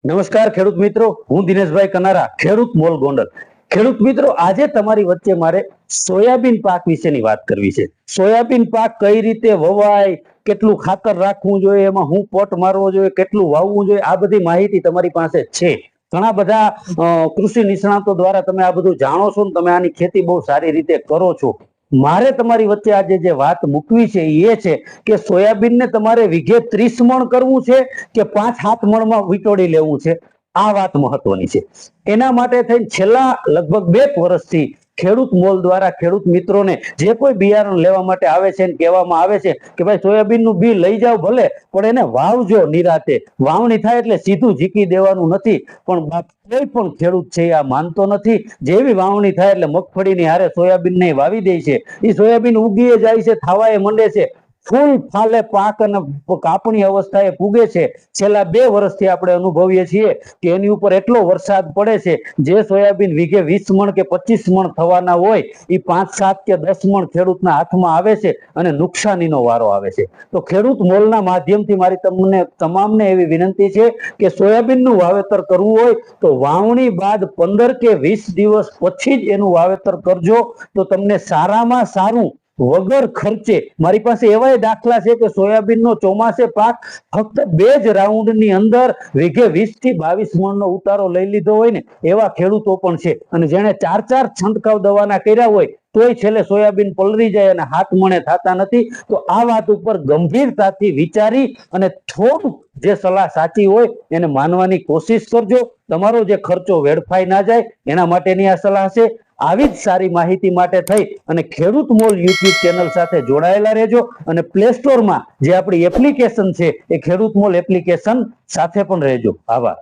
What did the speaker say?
નમસ્કાર ખેડૂત મિત્રો, હું દિનેશભાઈ કનારા, ખેડૂત મોલ ગોંડલ. ખેડૂત મિત્રો, આજે તમારી વચ્ચે મારે સોયાબીન પાક વિશેની વાત કરવી છે. સોયાબીન પાક કઈ રીતે વવાય, કેટલું ખાતર રાખવું જોઈએ, એમાં હું પોટ મારવો જોઈએ, કેટલું વાવવું જોઈએ, આ બધી માહિતી તમારી પાસે છે. ઘણા બધા કૃષિ નિષ્ણાતો દ્વારા તમે આ બધું જાણો છો ને તમે આની ખેતી બહુ સારી રીતે કરો છો. મારે તમારી વચ્ચે આજે જે વાત મૂકવી છે એ છે કે સોયાબીન ને તમારે વીઘે 30 મણ કરવું છે કે 5-7 મણમાં વીટોળી લેવું છે. આ વાત મહત્વની છે. એના માટે થઈને છેલ્લા લગભગ 2 વર્ષથી ખેડૂત મોલ દ્વારા ખેડૂત મિત્રોને જે કોઈ બિયારણ લેવા માટે આવે છે ને કહેવામાં આવે છે કે ભાઈ સોયાબીન નું બી લઈ જાવ ભલે, પણ એને વાવજો નિરાતે. વાવણી થાય એટલે સીધું ઝીકી દેવાનું નથી. પણ કોઈ પણ ખેડૂત છે આ માનતો નથી. જેવી વાવણી થાય એટલે મગફળીની હારે સોયાબીન ને વાવી દે છે. એ સોયાબીન ઉગીએ જાય છે, થાવાએ મંડે છે, ફૂલ ફાલે પાક અને કાપણી અવસ્થાએ પૂગે છે. છેલ્લા 2 વર્ષથી આપણે અનુભવીએ છીએ કે એની ઉપર એટલો વરસાદ પડે છે, જે સોયાબીન વીઘે 20 મણ કે 25 મણ થવાના હોય એ 5-7 કે 10 મણ ખેડૂતના હાથમાં આવે છે અને નુકસાનીનો વારો આવે છે. તો ખેડૂત મોલના માધ્યમથી મારી તમને તમામને એવી વિનંતી છે કે સોયાબીનનું વાવેતર કરવું હોય તો વાવણી બાદ 15 કે 20 દિવસ પછી જ એનું વાવેતર કરજો, તો તમને સારામાં સારું વગર ખર્ચે. મારી પાસે એવા દાખલા છે કે સોયાબીનનો ચોમાસે પાક ફક્ત 2 જ રાઉન્ડની અંદર વીઘે 20 થી 22 મણનો ઉતારો લઈ લીધો હોય ને એવા ખેડૂતો પણ છે. અને જેણે 4 છંટકાવ દવાના કર્યા હોય તોય છેલ્લે સોયાબીન પલળી જાય અને 7 મણે થતા નથી. તો આ વાત ઉપર ગંભીરતાથી વિચારી અને થોડુંક જે સલાહ સાચી હોય એને માનવાની કોશિશ કરજો. તમારો જે ખર્ચો વેડફાઈ ના જાય એના માટેની આ સલાહ છે. આવી જ સારી માહિતી માટે થઈ અને ખેડૂત મોલ યુટ્યુબ ચેનલ સાથે જોડાયેલા રહેજો. અને પ્લે સ્ટોરમાં જે આપણી એપ્લિકેશન છે એ ખેડૂત મોલ એપ્લિકેશન સાથે પણ રહેજો. આભાર.